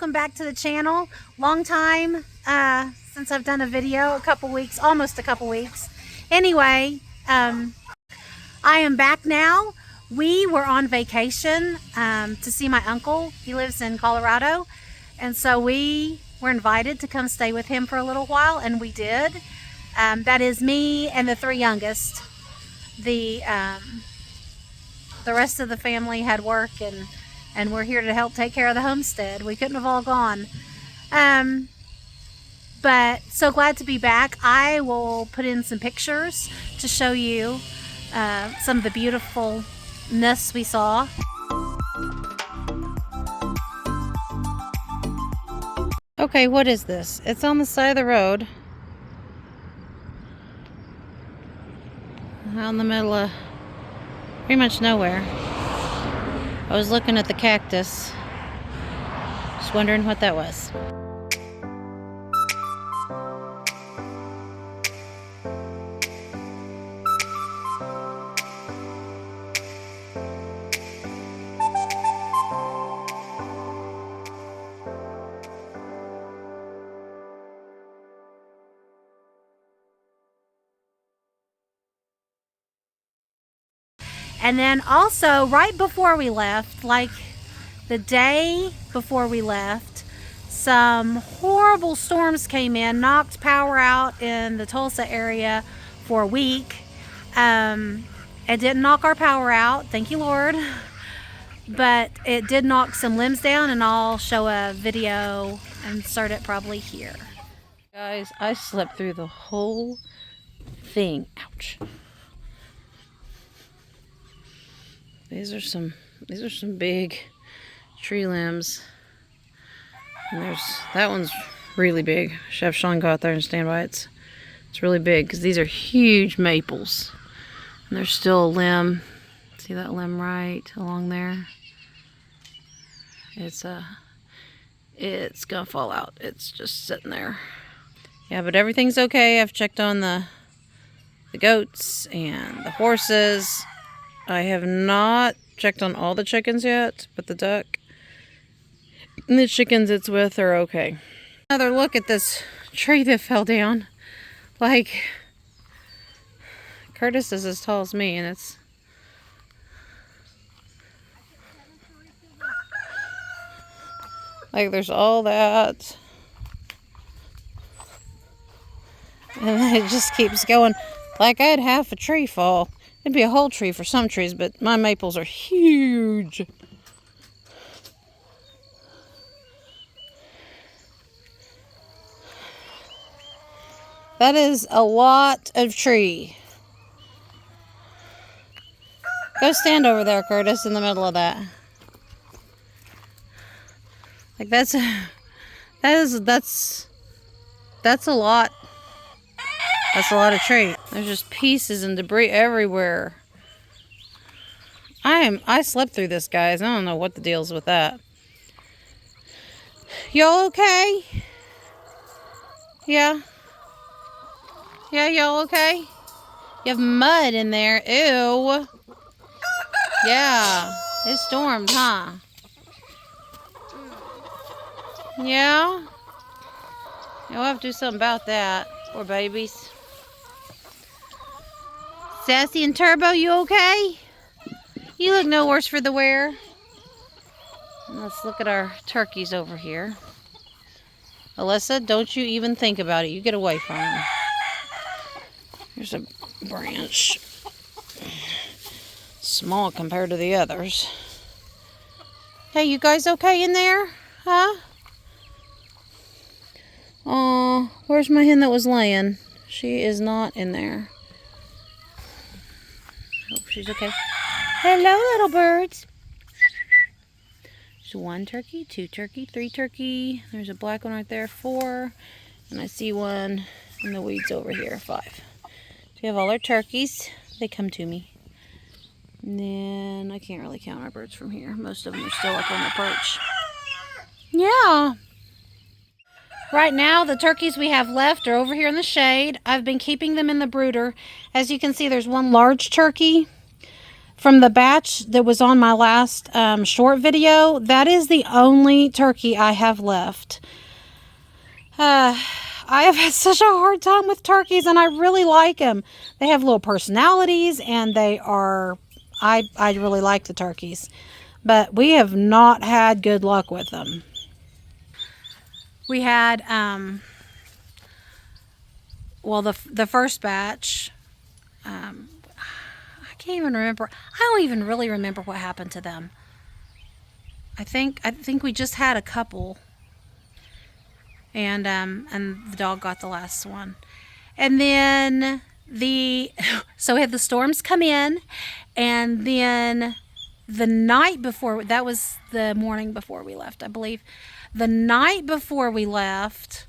welcome back to the channel. Long time since I've done a video, almost a couple weeks. Anyway, I am back now. We were on vacation to see my uncle. He lives in Colorado, and so we were invited to come stay with him for a little while, and we did. That is me and the three youngest. The rest of the family had work, and we're here to help take care of the homestead. We couldn't have all gone. But so glad to be back. I will put in some pictures to show you some of the beautifulness we saw. Okay, what is this? It's on the side of the road. Out in the middle of pretty much nowhere. I was looking at the cactus, just wondering what that was. And then also, right before we left, like the day before we left, some horrible storms came in, knocked power out in the Tulsa area for a week. It didn't knock our power out, thank you Lord, but it did knock some limbs down, and I'll show a video and insert it probably here. Guys, I slept through the whole thing. Ouch. These are some big tree limbs. And that one's really big. I should have Sean go out there and stand by it. It's really big because these are huge maples. And there's still a limb. See that limb right along there? It's gonna fall out. It's just sitting there. Yeah, but everything's okay. I've checked on the goats and the horses. I have not checked on all the chickens yet, but the duck and the chickens it's with are okay. Another look at this tree that fell down. Like, Curtis is as tall as me, and it's like there's all that, and it just keeps going. Like I had half a tree fall. It'd be a whole tree for some trees, but my maples are huge. That is a lot of tree. Go stand over there, Curtis, in the middle of that. Like that's a lot. That's a lot of tree. There's just pieces and debris everywhere. I slept through this, guys. I don't know what the deal's with that. Y'all okay? Yeah? Yeah, y'all okay? You have mud in there. Ew. Yeah. It stormed, huh? Yeah? We'll have to do something about that. Poor babies. Sassy and Turbo, you okay? You look no worse for the wear. Let's look at our turkeys over here. Alyssa, don't you even think about it. You get away from them. Here's a branch. Small compared to the others. Hey, you guys okay in there? Huh? Oh, where's my hen that was laying? She is not in there. Hope she's okay. Hello, little birds. There's 1 turkey, 2 turkey, 3 turkey. There's a black one right there, 4. And I see one in the weeds over here, 5. So we have all our turkeys. They come to me. And then I can't really count our birds from here. Most of them are still up on the perch. Yeah. Right now, the turkeys we have left are over here in the shade. I've been keeping them in the brooder. As you can see, there's one large turkey from the batch that was on my last short video, that is the only turkey I have left. I have had such a hard time with turkeys, and I really like them. They have little personalities, and they are, I really like the turkeys. But we have not had good luck with them. We had, well, the first batch, I can't even remember. I don't even really remember what happened to them. I think we just had a couple, and the dog got the last one. And then so we had the storms come in, and then the night before, that was the morning before we left, I believe. The night before we left,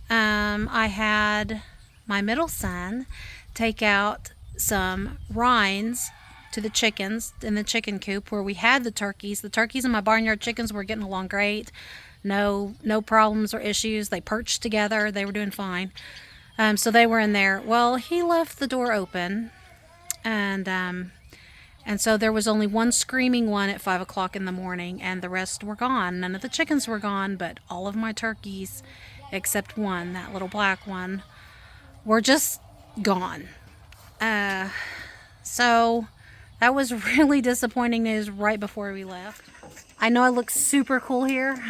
I had my middle son take out some rinds to the chickens in the chicken coop where we had the turkeys. The turkeys and my barnyard chickens were getting along great. No problems or issues. They perched together. They were doing fine. So they were in there. Well, he left the door open, and so there was only one screaming one at 5 o'clock in the morning, and the rest were gone. None of the chickens were gone, but all of my turkeys, except one, that little black one, were just gone. So that was really disappointing news right before we left. I know I look super cool here.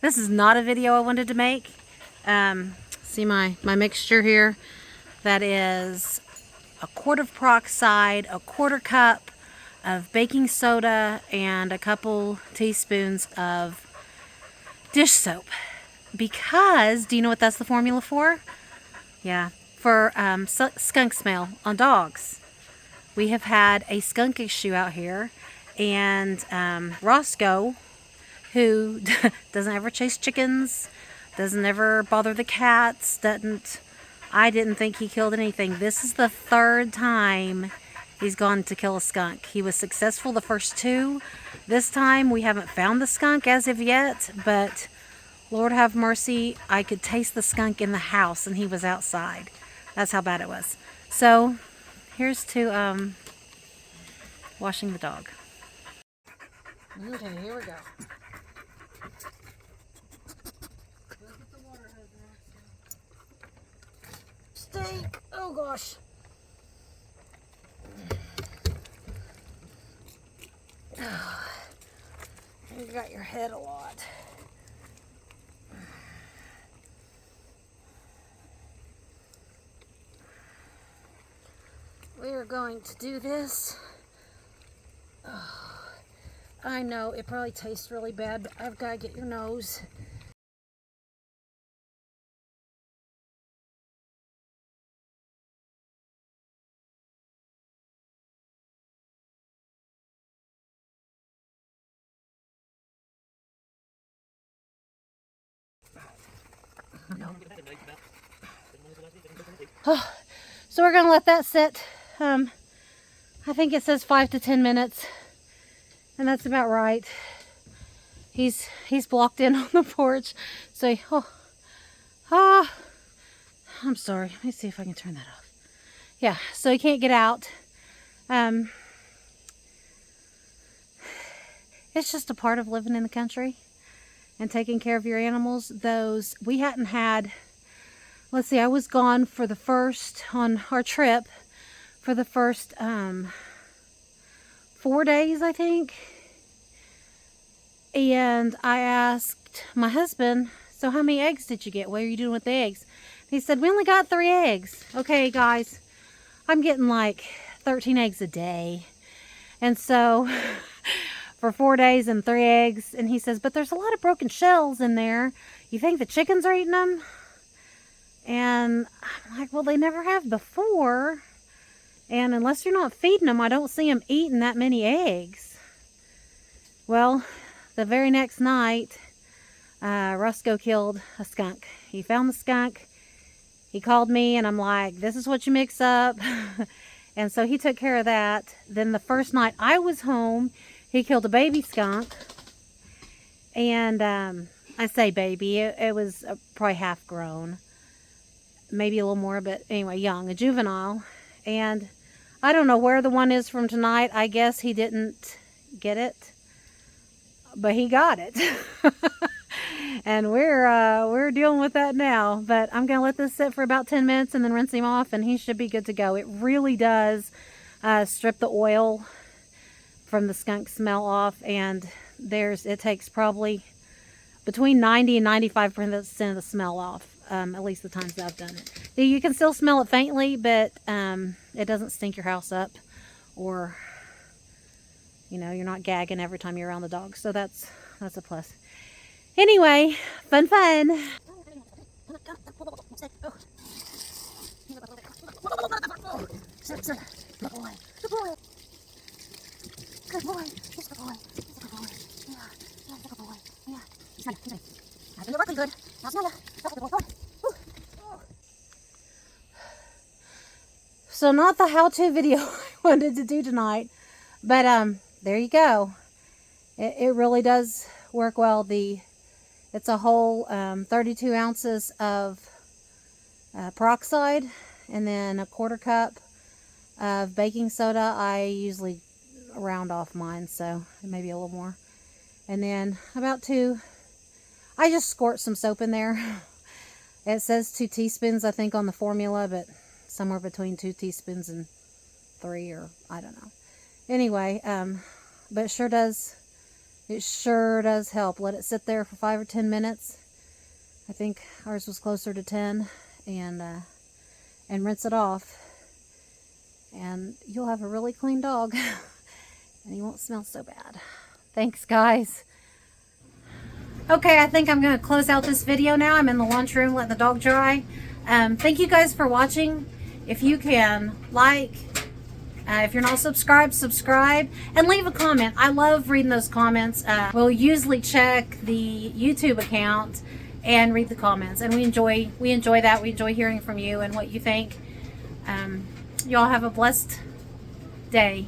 This is not a video I wanted to make. See my mixture here? That is a quart of peroxide, a quarter cup of baking soda, and a couple teaspoons of dish soap. Because, do you know what that's the formula for? Yeah, for skunk smell on dogs. We have had a skunk issue out here, and Roscoe, who doesn't ever chase chickens, doesn't ever bother the cats, I didn't think he killed anything. This is the third time he's gone to kill a skunk. He was successful the first two. This time we haven't found the skunk as of yet, but Lord have mercy, I could taste the skunk in the house, and he was outside. That's how bad it was. So here's to washing the dog. Okay, here we go. Steak. Oh gosh. Oh, you got your head a lot. We are going to do this. Oh, I know it probably tastes really bad, but I've got to get your nose. Oh, so we're going to let that sit. I think it says 5 to 10 minutes, and that's about right. He's blocked in on the porch, so I'm sorry. Let me see if I can turn that off. Yeah, so he can't get out. It's just a part of living in the country and taking care of your animals. We hadn't had, let's see, I was gone for the first, on our trip, for the first 4 days, I think. And I asked my husband, so how many eggs did you get? What are you doing with the eggs? He said, we only got 3 eggs. Okay, guys, I'm getting like 13 eggs a day. And so for 4 days and 3 eggs. And he says, but there's a lot of broken shells in there. You think the chickens are eating them? And I'm like, well, they never have before. And unless you're not feeding them, I don't see them eating that many eggs. Well, the very next night, Roscoe killed a skunk. He found the skunk. He called me, and I'm like, this is what you mix up. And so he took care of that. Then the first night I was home, he killed a baby skunk. And I say baby, it was probably half grown. Maybe a little more, but anyway, young, a juvenile. And I don't know where the one is from tonight. I guess he didn't get it, but he got it. And we're dealing with that now. But I'm gonna let this sit for about 10 minutes and then rinse him off, and he should be good to go. It really does strip the oil from the skunk smell off, and it takes probably between 90 and 95% of the smell off, at least the times that I've done it. You can still smell it faintly, but it doesn't stink your house up, or you're not gagging every time you're around the dog. So that's a plus. Anyway, fun. Good boy. He's a good boy. He's a good boy. Yeah, he's a good boy. Yeah. He's ready. Now you're working good. Now smell ya. That's a good boy. So not the how-to video I wanted to do tonight, but there you go. It really does work well. It's a whole 32 ounces of peroxide, and then a 1/4 cup of baking soda. I usually round off mine, so maybe a little more. And then about 2, I just squirt some soap in there. It says 2 teaspoons, I think, on the formula, but somewhere between 2 teaspoons and 3, or I don't know. Anyway, but it sure does help. Let it sit there for 5 or 10 minutes. I think ours was closer to 10, and rinse it off, and you'll have a really clean dog. And he won't smell so bad. Thanks, guys. Okay, I think I'm going to close out this video now. I'm in the lunchroom letting the dog dry. Thank you guys for watching. If you can, like, if you're not subscribed, subscribe, and leave a comment. I love reading those comments. We'll usually check the YouTube account and read the comments, and we enjoy that. We enjoy hearing from you and what you think. Y'all have a blessed day.